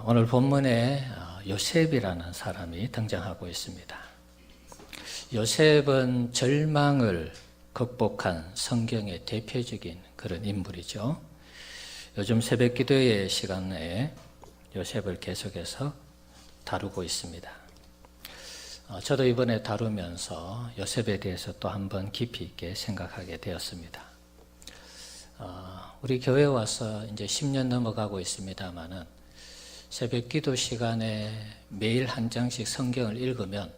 오늘 본문에 요셉이라는 사람이 등장하고 있습니다. 요셉은 절망을 극복한 성경의 대표적인 그런 인물이죠. 요즘 새벽 기도의 시간에 요셉을 계속해서 다루고 있습니다. 저도 이번에 다루면서 요셉에 대해서 또 한번 깊이 있게 생각하게 되었습니다. 우리 교회 와서 이제 10년 넘어가고 있습니다만은 새벽 기도 시간에 매일 한 장씩 성경을 읽으면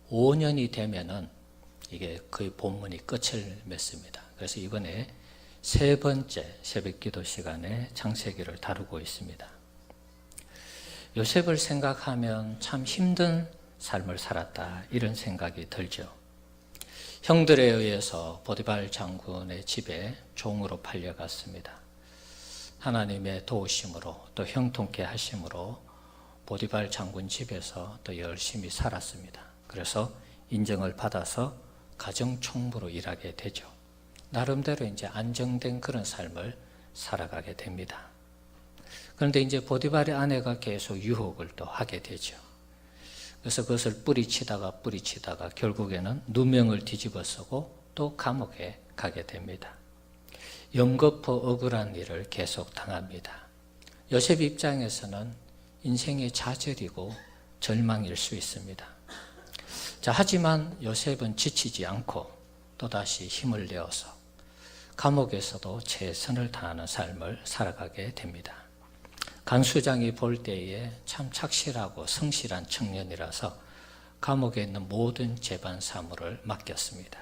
5년이 되면은 이게 거의 본문이 끝을 맺습니다. 그래서 이번에 세 번째 새벽 기도 시간에 창세기를 다루고 있습니다. 요셉을 생각하면 참 힘든 삶을 살았다, 이런 생각이 들죠. 형들에 의해서 보디발 장군의 집에 종으로 팔려갔습니다. 하나님의 도우심으로 또 형통케 하심으로 보디발 장군 집에서 또 열심히 살았습니다. 그래서 인정을 받아서 가정총무로 일하게 되죠. 나름대로 이제 안정된 그런 삶을 살아가게 됩니다. 그런데 이제 보디발의 아내가 계속 유혹을 또 하게 되죠. 그래서 그것을 뿌리치다가 결국에는 누명을 뒤집어 쓰고 또 감옥에 가게 됩니다. 연거푸 억울한 일을 계속 당합니다. 요셉 입장에서는 인생의 좌절이고 절망일 수 있습니다. 하지만 요셉은 지치지 않고 또다시 힘을 내어서 감옥에서도 최선을 다하는 삶을 살아가게 됩니다. 간수장이 볼 때에 참 착실하고 성실한 청년이라서 감옥에 있는 모든 재반 사무를 맡겼습니다.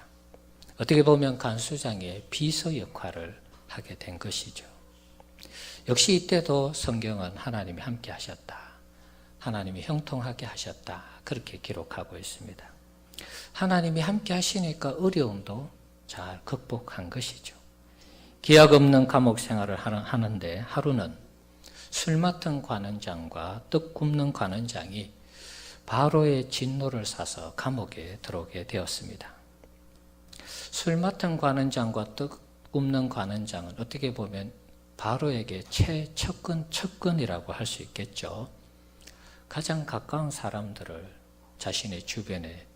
어떻게 보면 간수장의 비서 역할을 하게 된 것이죠. 역시 이때도 성경은 하나님이 함께 하셨다, 하나님이 형통하게 하셨다, 그렇게 기록하고 있습니다. 하나님이 함께 하시니까 어려움도 잘 극복한 것이죠. 기약 없는 감옥 생활을 하는데 하루는 술 맡은 관원장과 떡 굽는 관원장이 바로의 진노를 사서 감옥에 들어오게 되었습니다. 술 맡은 관원장과 떡 굽는 관원장은 어떻게 보면 바로에게 최측근이라고 할 수 있겠죠. 가장 가까운 사람들을 자신의 주변에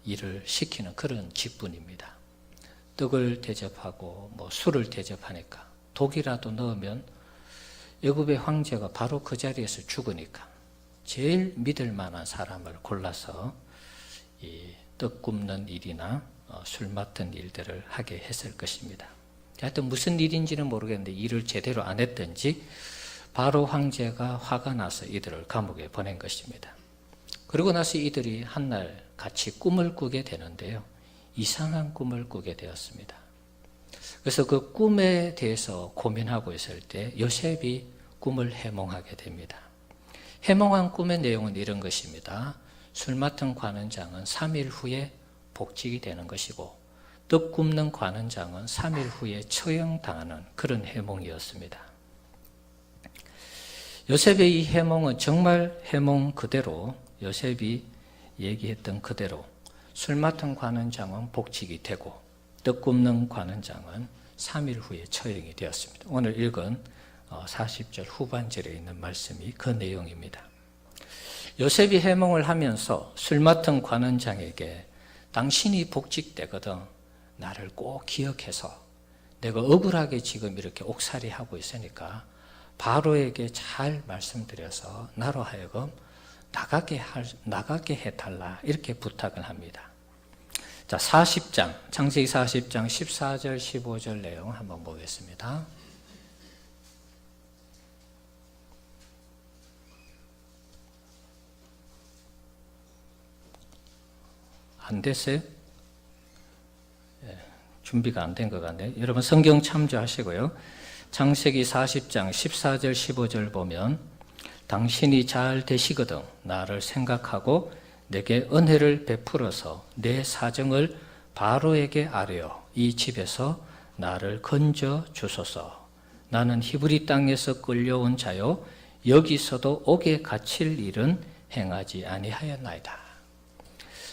일을 시키는 그런 직분입니다. 떡을 대접하고 술을 대접하니까 독이라도 넣으면 애굽의 황제가 바로 그 자리에서 죽으니까 제일 믿을 만한 사람을 골라서 이 떡 굽는 일이나 술 맡은 일들을 하게 했을 것입니다. 하여튼 무슨 일인지는 모르겠는데 일을 제대로 안 했든지 바로 황제가 화가 나서 이들을 감옥에 보낸 것입니다. 그러고 나서 이들이 한날 같이 꿈을 꾸게 되는데요. 이상한 꿈을 꾸게 되었습니다. 그래서 그 꿈에 대해서 고민하고 있을 때 요셉이 꿈을 해몽하게 됩니다. 해몽한 꿈의 내용은 이런 것입니다. 술 맡은 관원장은 3일 후에 복직이 되는 것이고 떡 굽는 관원장은 3일 후에 처형당하는 그런 해몽이었습니다. 요셉의 이 해몽은 정말 해몽 그대로 요셉이 얘기했던 그대로 술 맡은 관원장은 복직이 되고 떡 굽는 관원장은 3일 후에 처형이 되었습니다. 오늘 읽은 40절 후반절에 있는 말씀이 그 내용입니다. 요셉이 해몽을 하면서 술 맡은 관원장에게 당신이 복직되거든 나를 꼭 기억해서 내가 억울하게 지금 이렇게 옥살이하고 있으니까 바로에게 잘 말씀드려서 나로 하여금 나가게 해달라, 이렇게 부탁을 합니다. 40장, 창세기 40장 14절 15절 내용 한번 보겠습니다. 안 됐어요? 준비가 안 된 것 같네요. 여러분 성경 참조하시고요. 창세기 40장 14절 15절 보면 당신이 잘 되시거든 나를 생각하고 내게 은혜를 베풀어서 내 사정을 바로에게 아뢰어 이 집에서 나를 건져 주소서. 나는 히브리 땅에서 끌려온 자요 여기서도 옥에 갇힐 일은 행하지 아니하였나이다.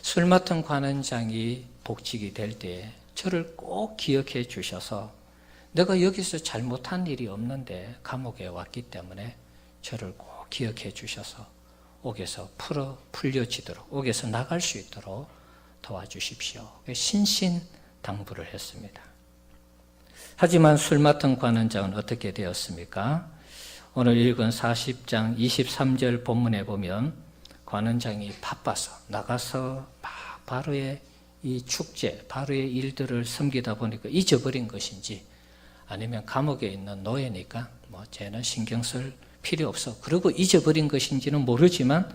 술 맡은 관원장이 복직이 될 때 저를 꼭 기억해 주셔서 내가 여기서 잘못한 일이 없는데 감옥에 왔기 때문에 저를 꼭 기억해 주셔서 옥에서 풀려지도록, 옥에서 나갈 수 있도록 도와주십시오. 신신당부를 했습니다. 하지만 술 맡은 관원장은 어떻게 되었습니까? 오늘 읽은 40장 23절 본문에 보면 관원장이 바빠서 나가서 바로의 이 축제, 바로의 일들을 섬기다 보니까 잊어버린 것인지, 아니면 감옥에 있는 노예니까 쟤는 신경 쓸 필요 없어, 그러고 잊어버린 것인지는 모르지만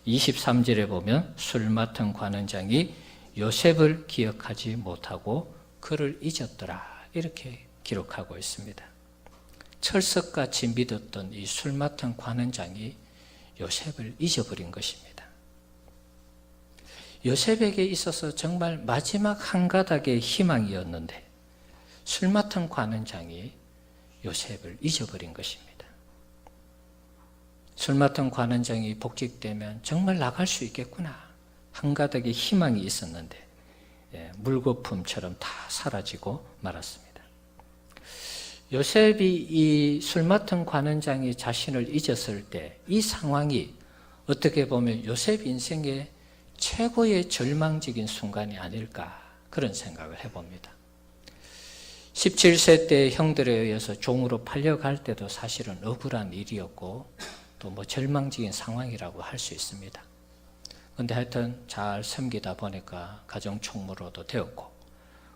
23절에 보면 술 맡은 관원장이 요셉을 기억하지 못하고 그를 잊었더라, 이렇게 기록하고 있습니다. 철석같이 믿었던 이 술 맡은 관원장이 요셉을 잊어버린 것입니다. 요셉에게 있어서 정말 마지막 한 가닥의 희망이었는데 술 맡은 관원장이 요셉을 잊어버린 것입니다. 술 맡은 관원장이 복직되면 정말 나갈 수 있겠구나, 한 가닥의 희망이 있었는데 물거품처럼 다 사라지고 말았습니다. 요셉이 이 술 맡은 관원장이 자신을 잊었을 때 이 상황이 어떻게 보면 요셉 인생의 최고의 절망적인 순간이 아닐까, 그런 생각을 해봅니다. 17세 때 형들에 의해서 종으로 팔려갈 때도 사실은 억울한 일이었고 또 절망적인 상황이라고 할 수 있습니다. 그런데 하여튼 잘 섬기다 보니까 가정총무로도 되었고,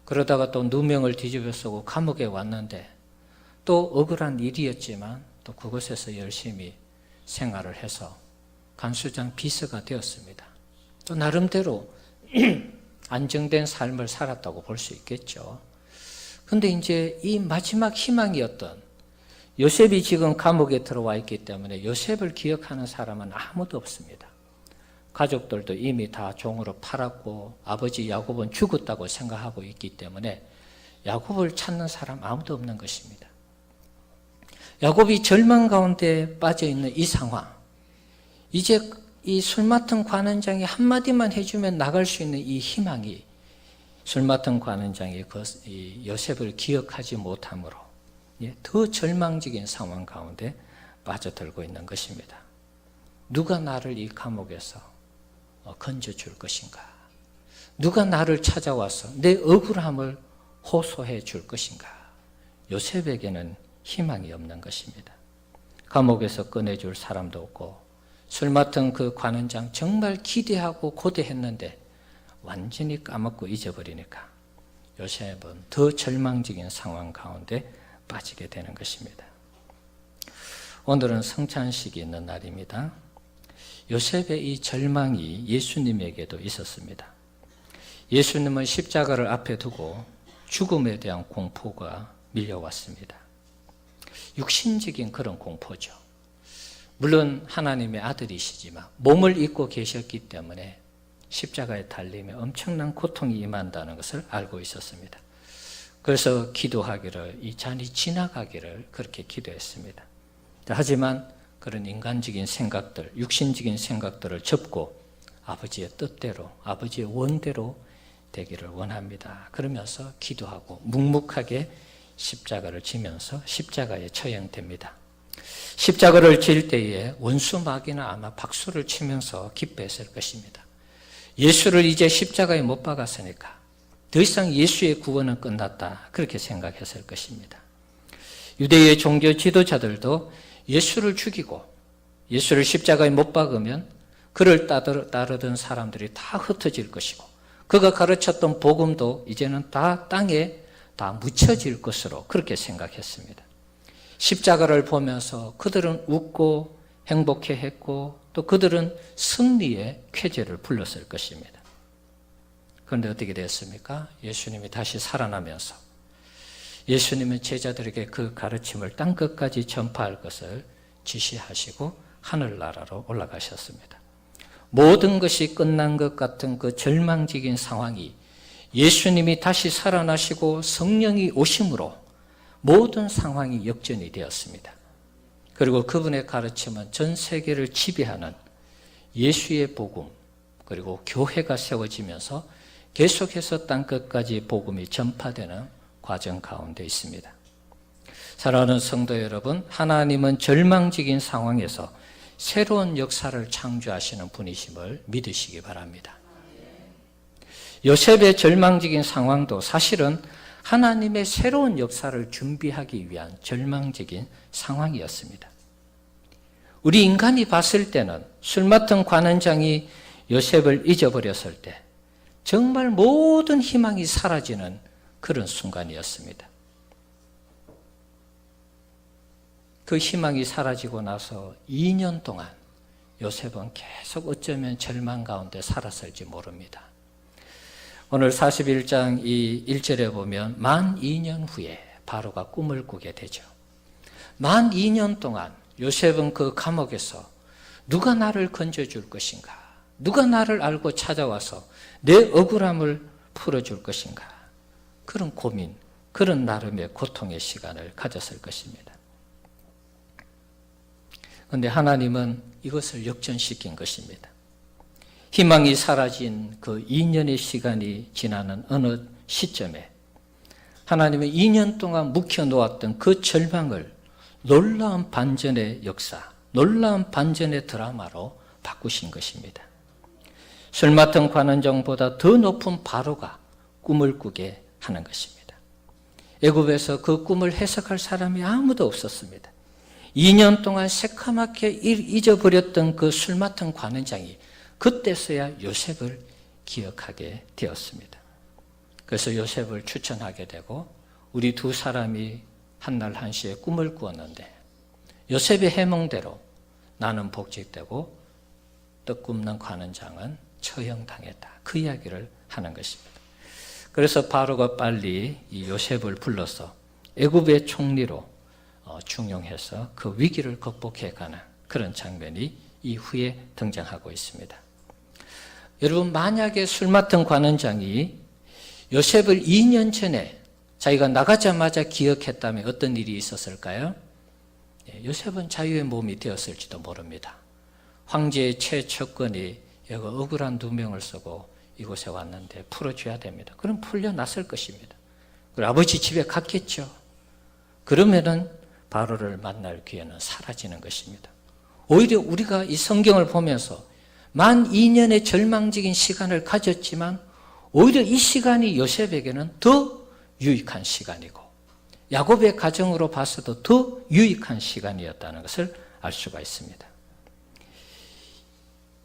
그러다가 또 누명을 뒤집어 쓰고 감옥에 왔는데 또 억울한 일이었지만 또 그곳에서 열심히 생활을 해서 간수장 비서가 되었습니다. 또 나름대로 안정된 삶을 살았다고 볼 수 있겠죠. 그런데 이제 이 마지막 희망이었던 요셉이 지금 감옥에 들어와 있기 때문에 요셉을 기억하는 사람은 아무도 없습니다. 가족들도 이미 다 종으로 팔았고 아버지 야곱은 죽었다고 생각하고 있기 때문에 야곱을 찾는 사람 아무도 없는 것입니다. 야곱이 절망 가운데 빠져 있는 이 상황, 이제 이 술 맡은 관원장이 한마디만 해주면 나갈 수 있는 이 희망이 술 맡은 관원장이 이 요셉을 기억하지 못함으로 더 절망적인 상황 가운데 빠져들고 있는 것입니다. 누가 나를 이 감옥에서 건져줄 것인가? 누가 나를 찾아와서 내 억울함을 호소해 줄 것인가? 요셉에게는 희망이 없는 것입니다. 감옥에서 꺼내줄 사람도 없고 술 맡은 그 관원장 정말 기대하고 고대했는데 완전히 까먹고 잊어버리니까 요셉은 더 절망적인 상황 가운데 빠지게 되는 것입니다. 오늘은 성찬식이 있는 날입니다. 요셉의 이 절망이 예수님에게도 있었습니다. 예수님은 십자가를 앞에 두고 죽음에 대한 공포가 밀려왔습니다. 육신적인 그런 공포죠. 물론 하나님의 아들이시지만 몸을 입고 계셨기 때문에 십자가에 달리며 엄청난 고통이 임한다는 것을 알고 있었습니다. 그래서 기도하기를, 이 잔이 지나가기를 그렇게 기도했습니다. 하지만 그런 인간적인 생각들, 육신적인 생각들을 접고 아버지의 뜻대로, 아버지의 원대로 되기를 원합니다. 그러면서 기도하고 묵묵하게 십자가를 지면서 십자가에 처형됩니다. 십자가를 질 때에 원수 마귀는 아마 박수를 치면서 기뻐했을 것입니다. 예수를 이제 십자가에 못 박았으니까 더 이상 예수의 구원은 끝났다, 그렇게 생각했을 것입니다. 유대의 종교 지도자들도 예수를 죽이고 예수를 십자가에 못 박으면 그를 따르던 사람들이 다 흩어질 것이고 그가 가르쳤던 복음도 이제는 다 땅에 다 묻혀질 것으로 그렇게 생각했습니다. 십자가를 보면서 그들은 웃고 행복해했고 또 그들은 승리의 쾌재를 불렀을 것입니다. 그런데 어떻게 됐습니까? 예수님이 다시 살아나면서 예수님은 제자들에게 그 가르침을 땅끝까지 전파할 것을 지시하시고 하늘나라로 올라가셨습니다. 모든 것이 끝난 것 같은 그 절망적인 상황이 예수님이 다시 살아나시고 성령이 오심으로 모든 상황이 역전이 되었습니다. 그리고 그분의 가르침은 전 세계를 지배하는 예수의 복음, 그리고 교회가 세워지면서 계속해서 땅끝까지 복음이 전파되는 과정 가운데 있습니다. 사랑하는 성도 여러분, 하나님은 절망적인 상황에서 새로운 역사를 창조하시는 분이심을 믿으시기 바랍니다. 요셉의 절망적인 상황도 사실은 하나님의 새로운 역사를 준비하기 위한 절망적인 상황이었습니다. 우리 인간이 봤을 때는 술 맡은 관원장이 요셉을 잊어버렸을 때 정말 모든 희망이 사라지는 그런 순간이었습니다. 그 희망이 사라지고 나서 2년 동안 요셉은 계속 어쩌면 절망 가운데 살았을지 모릅니다. 오늘 41장 이 1절에 보면 만 2년 후에 바로가 꿈을 꾸게 되죠. 만 2년 동안 요셉은 그 감옥에서 누가 나를 건져줄 것인가? 누가 나를 알고 찾아와서 내 억울함을 풀어줄 것인가? 그런 고민, 그런 나름의 고통의 시간을 가졌을 것입니다. 그런데 하나님은 이것을 역전시킨 것입니다. 희망이 사라진 그 2년의 시간이 지나는 어느 시점에 하나님은 2년 동안 묵혀놓았던 그 절망을 놀라운 반전의 역사, 놀라운 반전의 드라마로 바꾸신 것입니다. 술 맡은 관원장보다 더 높은 바로가 꿈을 꾸게 하는 것입니다. 애굽에서 그 꿈을 해석할 사람이 아무도 없었습니다. 2년 동안 새카맣게 잊어버렸던 그 술 맡은 관원장이 그때서야 요셉을 기억하게 되었습니다. 그래서 요셉을 추천하게 되고 우리 두 사람이 한날 한시에 꿈을 꾸었는데 요셉의 해몽대로 나는 복직되고 떡 굽는 관원장은 처형당했다. 그 이야기를 하는 것입니다. 그래서 바로가 빨리 이 요셉을 불러서 애굽의 총리로 중용해서 그 위기를 극복해가는 그런 장면이 이후에 등장하고 있습니다. 여러분, 만약에 술 맡은 관원장이 요셉을 2년 전에 자기가 나가자마자 기억했다면 어떤 일이 있었을까요? 요셉은 자유의 몸이 되었을지도 모릅니다. 황제의 최측근이 여기 억울한 2명을 쓰고 이곳에 왔는데 풀어줘야 됩니다. 그럼 풀려났을 것입니다. 그리고 아버지 집에 갔겠죠. 그러면은 바로를 만날 기회는 사라지는 것입니다. 오히려 우리가 이 성경을 보면서 만 2년의 절망적인 시간을 가졌지만 오히려 이 시간이 요셉에게는 더 유익한 시간이고 야곱의 가정으로 봐서도 더 유익한 시간이었다는 것을 알 수가 있습니다.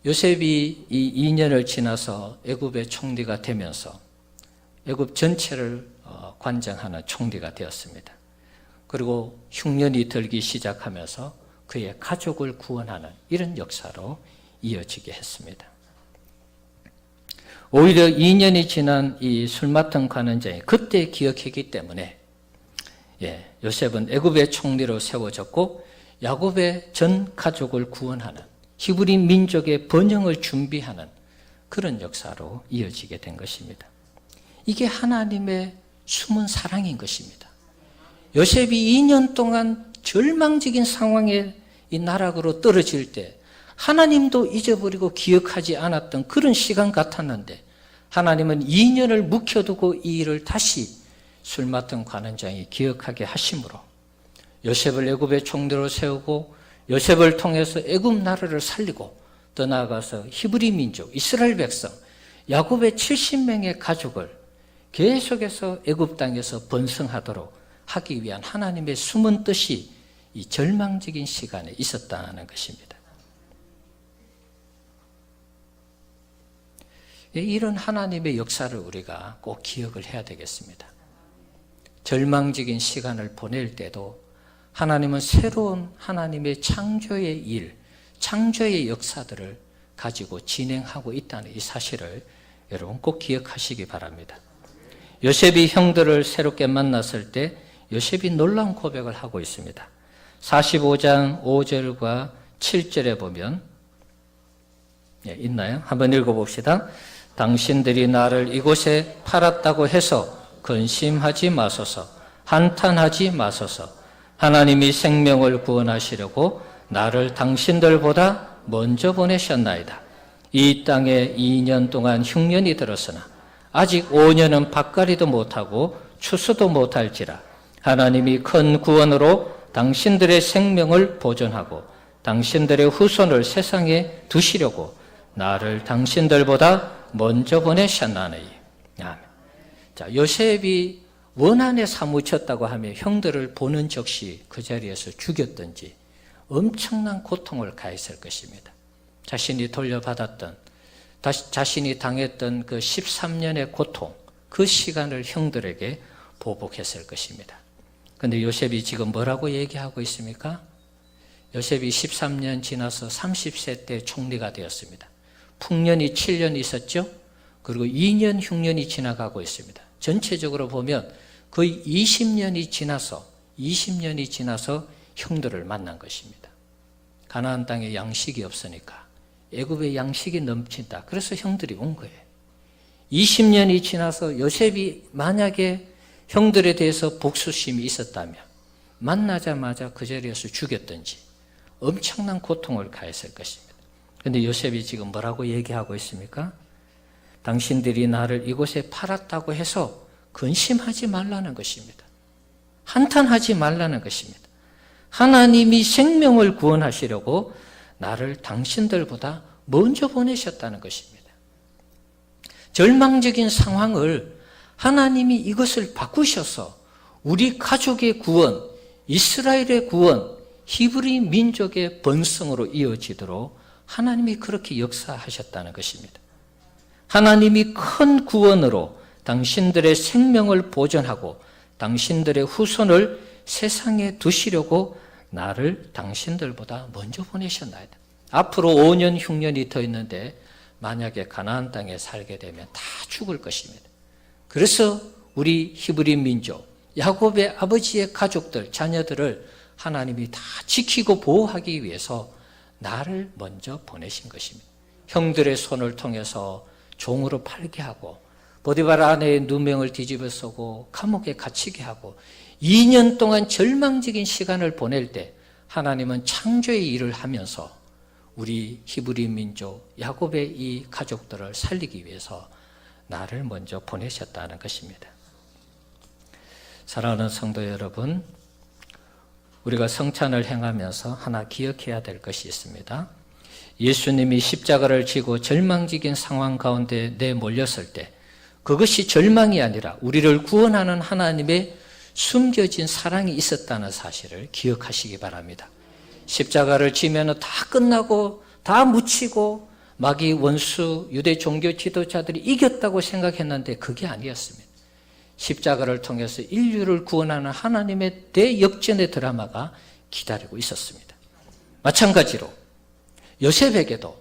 요셉이 이 2년을 지나서 애굽의 총리가 되면서 애굽 전체를 관장하는 총리가 되었습니다. 그리고 흉년이 들기 시작하면서 그의 가족을 구원하는 이런 역사로 이어지게 했습니다. 오히려 2년이 지난 이 술 맡은 관원장이 그때 기억했기 때문에 요셉은 애굽의 총리로 세워졌고 야곱의 전 가족을 구원하는 히브리 민족의 번영을 준비하는 그런 역사로 이어지게 된 것입니다. 이게 하나님의 숨은 사랑인 것입니다. 요셉이 2년 동안 절망적인 상황에 이 나락으로 떨어질 때 하나님도 잊어버리고 기억하지 않았던 그런 시간 같았는데 하나님은 2년을 묵혀두고 이 일을 다시 술 맡은 관원장이 기억하게 하심으로 요셉을 애굽의 총리로 세우고 요셉을 통해서 애굽 나라를 살리고 더 나아가서 히브리 민족, 이스라엘 백성, 야곱의 70명의 가족을 계속해서 애굽 땅에서 번성하도록 하기 위한 하나님의 숨은 뜻이 이 절망적인 시간에 있었다는 것입니다. 이런 하나님의 역사를 우리가 꼭 기억을 해야 되겠습니다. 절망적인 시간을 보낼 때도 하나님은 새로운 하나님의 창조의 일, 창조의 역사들을 가지고 진행하고 있다는 이 사실을 여러분 꼭 기억하시기 바랍니다. 요셉이 형들을 새롭게 만났을 때 요셉이 놀라운 고백을 하고 있습니다. 45장 5절과 7절에 보면 있나요? 한번 읽어봅시다. 당신들이 나를 이곳에 팔았다고 해서 근심하지 마소서, 한탄하지 마소서. 하나님이 생명을 구원하시려고 나를 당신들보다 먼저 보내셨나이다. 이 땅에 2년 동안 흉년이 들었으나 아직 5년은 밭갈이도 못하고 추수도 못할지라 하나님이 큰 구원으로 당신들의 생명을 보존하고 당신들의 후손을 세상에 두시려고 나를 당신들보다 먼저 보내셨나니. 아멘. 자, 요셉이 원한에 사무쳤다고 하며 형들을 보는 즉시 그 자리에서 죽였든지 엄청난 고통을 가했을 것입니다. 자신이 돌려받았던, 자신이 당했던 그 13년의 고통, 그 시간을 형들에게 보복했을 것입니다. 그런데 요셉이 지금 뭐라고 얘기하고 있습니까? 요셉이 13년 지나서 30세 때 총리가 되었습니다. 풍년이 7년 있었죠? 그리고 2년 흉년이 지나가고 있습니다. 전체적으로 보면 거의 20년이 지나서 형들을 만난 것입니다. 가나안 땅에 양식이 없으니까 애굽에 양식이 넘친다. 그래서 형들이 온 거예요. 20년이 지나서 요셉이 만약에 형들에 대해서 복수심이 있었다면 만나자마자 그 자리에서 죽였든지 엄청난 고통을 가했을 것입니다. 그런데 요셉이 지금 뭐라고 얘기하고 있습니까? 당신들이 나를 이곳에 팔았다고 해서 근심하지 말라는 것입니다. 한탄하지 말라는 것입니다. 하나님이 생명을 구원하시려고 나를 당신들보다 먼저 보내셨다는 것입니다. 절망적인 상황을 하나님이 이것을 바꾸셔서 우리 가족의 구원, 이스라엘의 구원, 히브리 민족의 번성으로 이어지도록 하나님이 그렇게 역사하셨다는 것입니다. 하나님이 큰 구원으로 당신들의 생명을 보존하고 당신들의 후손을 세상에 두시려고 나를 당신들보다 먼저 보내셨나이다. 앞으로 5년 흉년이 더 있는데 만약에 가나안 땅에 살게 되면 다 죽을 것입니다. 그래서 우리 히브리 민족, 야곱의 아버지의 가족들, 자녀들을 하나님이 다 지키고 보호하기 위해서 나를 먼저 보내신 것입니다. 형들의 손을 통해서 종으로 팔게 하고 보디발 아내의 누명을 뒤집어 쓰고 감옥에 갇히게 하고 2년 동안 절망적인 시간을 보낼 때 하나님은 창조의 일을 하면서 우리 히브리 민족 야곱의 이 가족들을 살리기 위해서 나를 먼저 보내셨다는 것입니다. 사랑하는 성도 여러분, 우리가 성찬을 행하면서 하나 기억해야 될 것이 있습니다. 예수님이 십자가를 지고 절망적인 상황 가운데 내몰렸을 때 그것이 절망이 아니라 우리를 구원하는 하나님의 숨겨진 사랑이 있었다는 사실을 기억하시기 바랍니다. 십자가를 지면 다 끝나고 다 묻히고 마귀 원수 유대 종교 지도자들이 이겼다고 생각했는데 그게 아니었습니다. 십자가를 통해서 인류를 구원하는 하나님의 대역전의 드라마가 기다리고 있었습니다. 마찬가지로 요셉에게도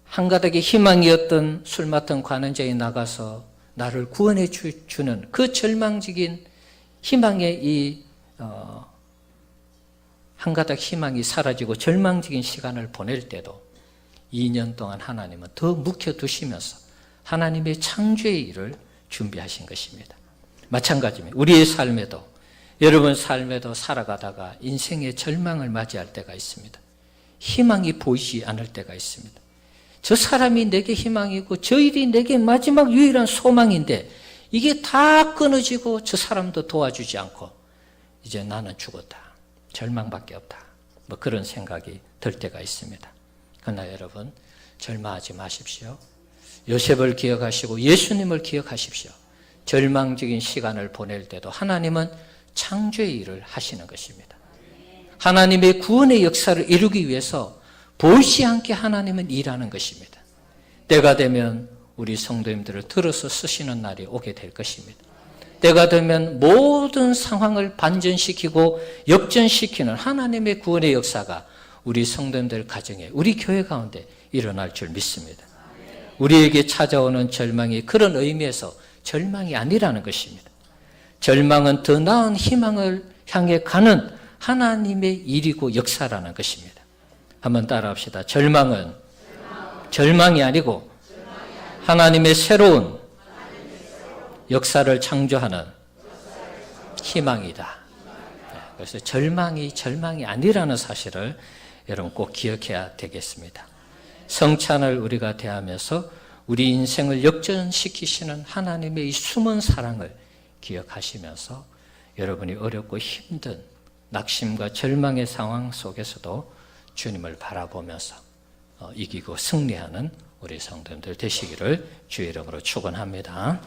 한가닥의 희망이었던 술 맡은 관원장이 나가서 나를 구원해 주는 그 절망적인 희망의 이 한가닥 희망이 사라지고 절망적인 시간을 보낼 때도 2년 동안 하나님은 더 묵혀두시면서 하나님의 창조의 일을 준비하신 것입니다. 마찬가지입니다. 우리의 삶에도, 여러분 삶에도 살아가다가 인생의 절망을 맞이할 때가 있습니다. 희망이 보이지 않을 때가 있습니다. 저 사람이 내게 희망이고 저 일이 내게 마지막 유일한 소망인데 이게 다 끊어지고 저 사람도 도와주지 않고 이제 나는 죽었다. 절망밖에 없다. 뭐 그런 생각이 들 때가 있습니다. 그러나 여러분 절망하지 마십시오. 요셉을 기억하시고 예수님을 기억하십시오. 절망적인 시간을 보낼 때도 하나님은 창조의 일을 하시는 것입니다. 하나님의 구원의 역사를 이루기 위해서 보이지 않게 하나님은 일하는 것입니다. 때가 되면 우리 성도님들을 들어서 쓰시는 날이 오게 될 것입니다. 때가 되면 모든 상황을 반전시키고 역전시키는 하나님의 구원의 역사가 우리 성도님들 가정에, 우리 교회 가운데 일어날 줄 믿습니다. 우리에게 찾아오는 절망이 그런 의미에서 절망이 아니라는 것입니다. 절망은 더 나은 희망을 향해 가는 하나님의 일이고 역사라는 것입니다. 한번 따라합시다. 절망은 절망이 아니고 하나님의 새로운 역사를 창조하는 희망이다. 그래서 절망이 아니라는 사실을 여러분 꼭 기억해야 되겠습니다. 성찬을 우리가 대하면서 우리 인생을 역전시키시는 하나님의 이 숨은 사랑을 기억하시면서 여러분이 어렵고 힘든 낙심과 절망의 상황 속에서도 주님을 바라보면서 이기고 승리하는 우리 성도님들 되시기를 주의 이름으로 축원합니다.